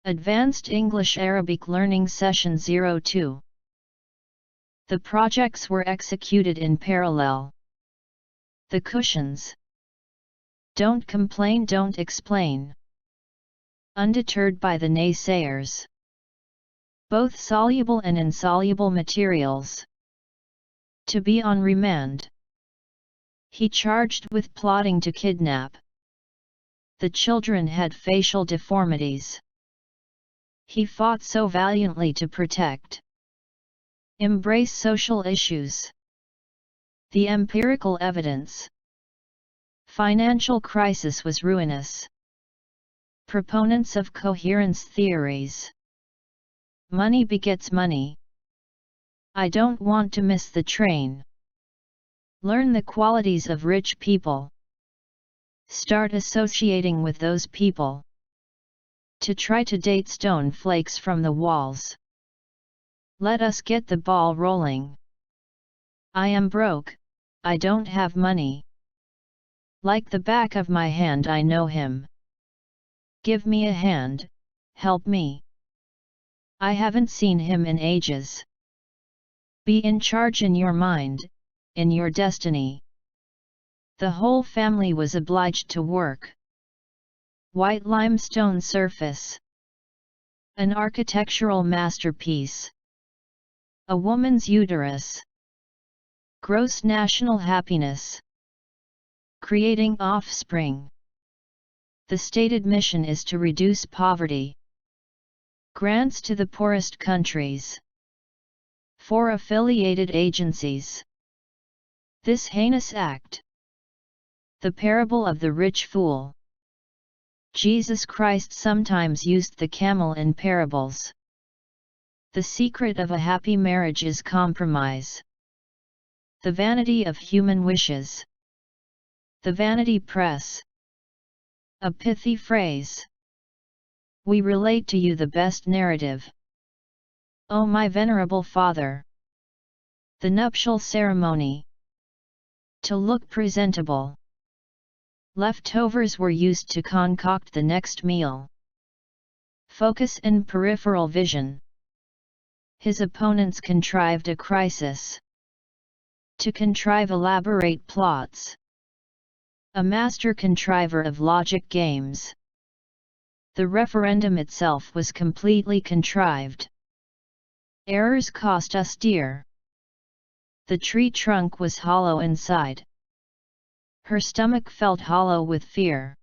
Advanced English Arabic Learning Session 02. The projects were executed in parallel. The cushions. Don't complain, don't explain. Undeterred by the naysayers. Both soluble and insoluble materials. To be on remand. He charged with plotting to kidnap. The children had facial deformities. He fought so valiantly to protect. Embrace social issues. The empirical evidence. Financial crisis was ruinous. Proponents of coherence theories. Money begets money. I don't want to miss the train. Learn the qualities of rich people. Start associating with those people. To try to date stone flakes from the walls. Let us get the ball rolling. I am broke, I don't have money. Like the back of my hand I know him. Give me a hand, help me. I haven't seen him in ages. Be in charge in your mind, in your destiny. The whole family was obliged to work. White limestone surface. An architectural masterpiece. A woman's uterus. Gross national happiness. Creating offspring. The stated mission is to reduce poverty. Grants to the poorest countries. 4 affiliated agencies. This heinous act. The parable of the rich fool. Jesus Christ sometimes used the camel in parables. The secret of a happy marriage is compromise. The vanity of human wishes. The vanity press. A pithy phrase. We relate to you the best narrative. O my venerable father. The nuptial ceremony. To look presentable. Leftovers were used to concoct the next meal. Focus and peripheral vision. His opponents contrived a crisis. To contrive elaborate plots. A master contriver of logic games. The referendum itself was completely contrived. Errors cost us dear. The tree trunk was hollow inside. Her stomach felt hollow with fear.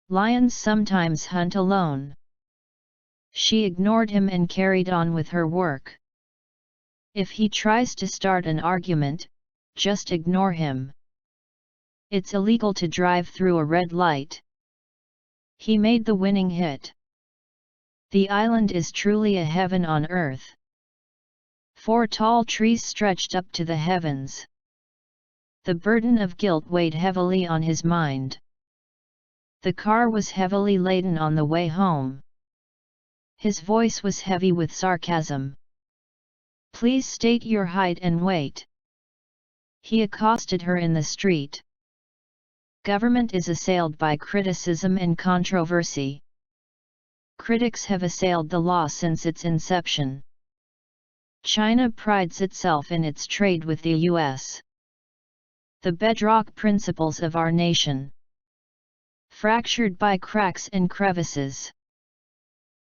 Lions sometimes hunt alone. She ignored him and carried on with her work. If he tries to start an argument, just ignore him. It's illegal to drive through a red light. He made the winning hit. The island is truly a heaven on earth. 4 tall trees stretched up to the heavens. The burden of guilt weighed heavily on his mind. The car was heavily laden on the way home. His voice was heavy with sarcasm. Please state your height and weight. He accosted her in the street. Government is assailed by criticism and controversy. Critics have assailed the law since its inception. China prides itself in its trade with the US. The bedrock principles of our nation. Fractured by cracks and crevices.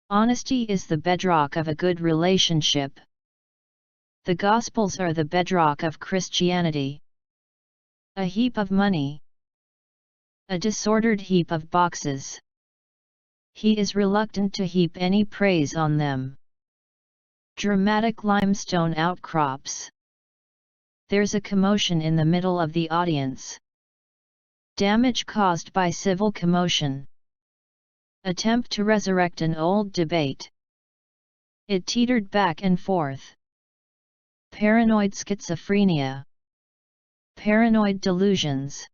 Honesty is the bedrock of a good relationship. The Gospels are the bedrock of Christianity. A heap of money. A disordered heap of boxes. He is reluctant to heap any praise on them. Dramatic limestone outcrops. There's a commotion in the middle of the audience. Damage caused by civil commotion. Attempt to resurrect an old debate. It teetered back and forth. Paranoid schizophrenia. Paranoid delusions.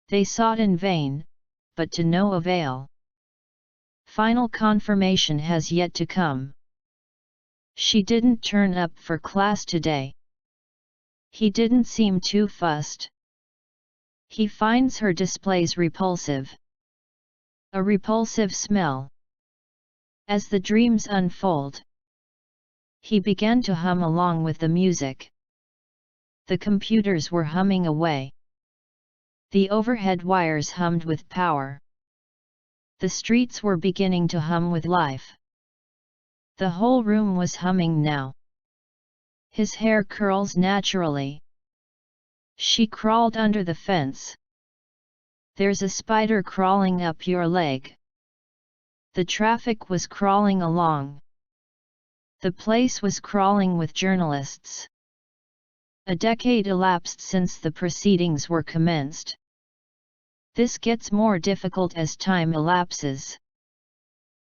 They sought in vain, but to no avail. Final confirmation has yet to come. She didn't turn up for class today. He didn't seem too fussed. He finds her displays repulsive. A repulsive smell. As the dreams unfold, he began to hum along with the music. The computers were humming away. The overhead wires hummed with power. The streets were beginning to hum with life. The whole room was humming now. His hair curls naturally. She crawled under the fence. There's a spider crawling up your leg. The traffic was crawling along. The place was crawling with journalists. A decade elapsed since the proceedings were commenced. This gets more difficult as time elapses.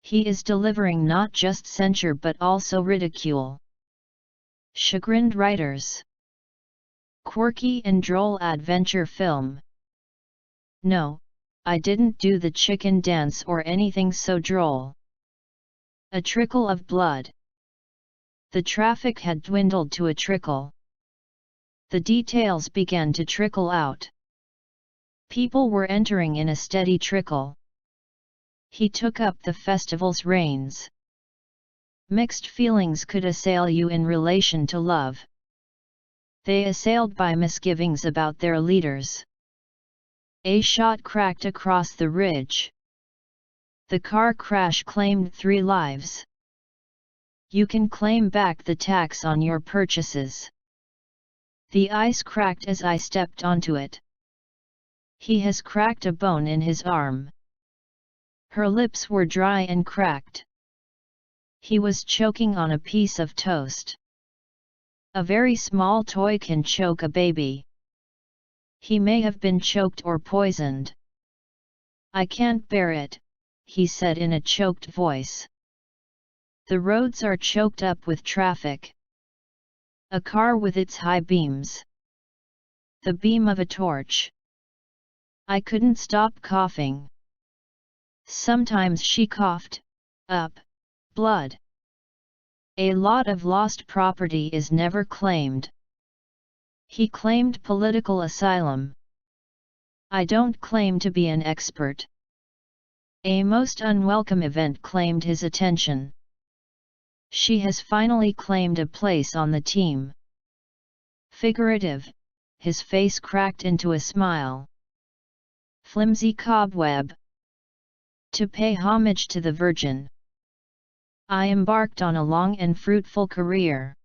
He is delivering not just censure but also ridicule. Chagrined writers. Quirky and droll adventure film. No, I didn't do the chicken dance or anything so droll. A trickle of blood. The traffic had dwindled to a trickle. The details began to trickle out. People were entering in a steady trickle. He took up the festival's reins. Mixed feelings could assail you in relation to love. They assailed by misgivings about their leaders. A shot cracked across the ridge. The car crash claimed 3 lives. You can claim back the tax on your purchases. The ice cracked as I stepped onto it. He has cracked a bone in his arm. Her lips were dry and cracked. He was choking on a piece of toast. A very small toy can choke a baby. He may have been choked or poisoned. I can't bear it, he said in a choked voice. The roads are choked up with traffic. A car with its high beams. The beam of a torch. I couldn't stop coughing. Sometimes she coughed, up, blood. A lot of lost property is never claimed. He claimed political asylum. I don't claim to be an expert. A most unwelcome event claimed his attention. She has finally claimed a place on the team. Figurative, his face cracked into a smile. Flimsy cobweb. To pay homage to the Virgin, I embarked on a long and fruitful career.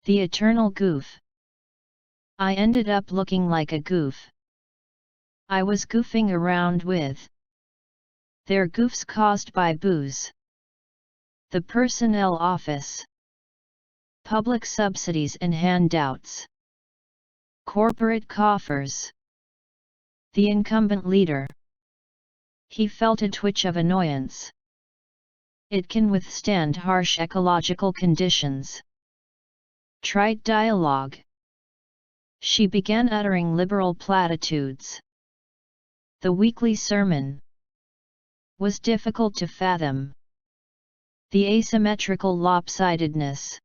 The eternal goof. I ended up looking like a goof. I was goofing around with their goofs caused by booze. The personnel office. Public subsidies and handouts. Corporate coffers. The incumbent leader. He felt a twitch of annoyance. It can withstand harsh ecological conditions. Trite dialogue. She began uttering liberal platitudes. The weekly sermon was difficult to fathom. The asymmetrical lopsidedness.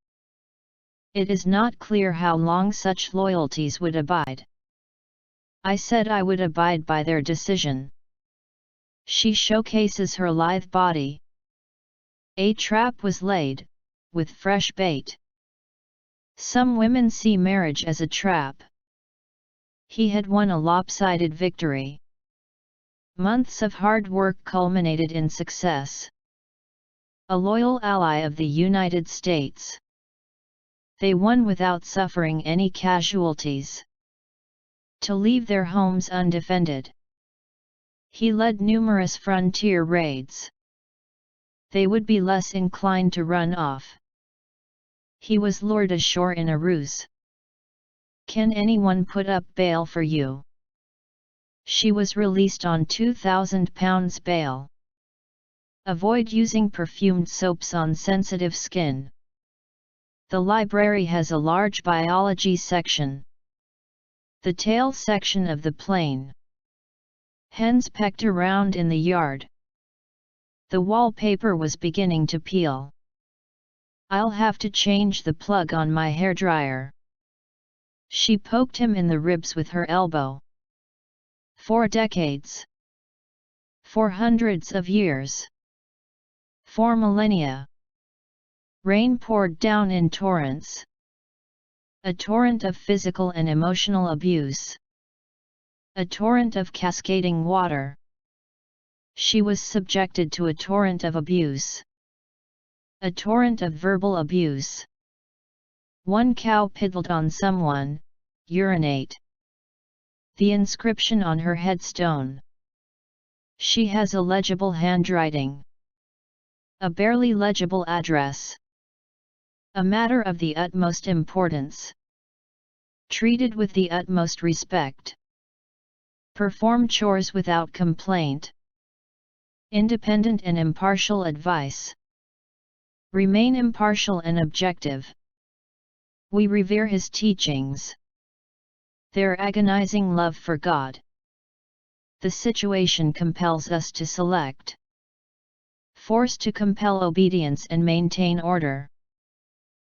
It is not clear how long such loyalties would abide. I said I would abide by their decision. She showcases her lithe body. A trap was laid, with fresh bait. Some women see marriage as a trap. He had won a lopsided victory. Months of hard work culminated in success. A loyal ally of the United States. They won without suffering any casualties. To leave their homes undefended. He led numerous frontier raids. They would be less inclined to run off. He was lured ashore in a ruse. Can anyone put up bail for you? She was released on £2,000 bail. Avoid using perfumed soaps on sensitive skin. The library has a large biology section. The tail section of the plane. Hens pecked around in the yard. The wallpaper was beginning to peel. I'll have to change the plug on my hairdryer. She poked him in the ribs with her elbow. 4 decades. 4 hundreds of years. For millennia, rain poured down in torrents. A torrent of physical and emotional abuse. A torrent of cascading water. She was subjected to a torrent of abuse. A torrent of verbal abuse. One cow piddled on someone, urinate. The inscription on her headstone. She has illegible handwriting. A barely legible address. A matter of the utmost importance. Treated with the utmost respect. Perform chores without complaint. Independent and impartial advice. Remain impartial and objective. We revere his teachings. Their agonizing love for God. The situation compels us to select. Force to compel obedience and maintain order.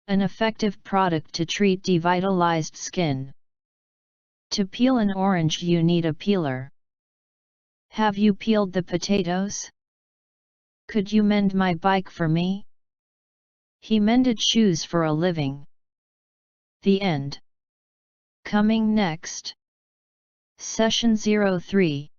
An effective product to treat devitalized skin. To peel an orange you need a peeler. Have you peeled the potatoes? Could you mend my bike for me? He mended shoes for a living. The end. Coming next. Session 03.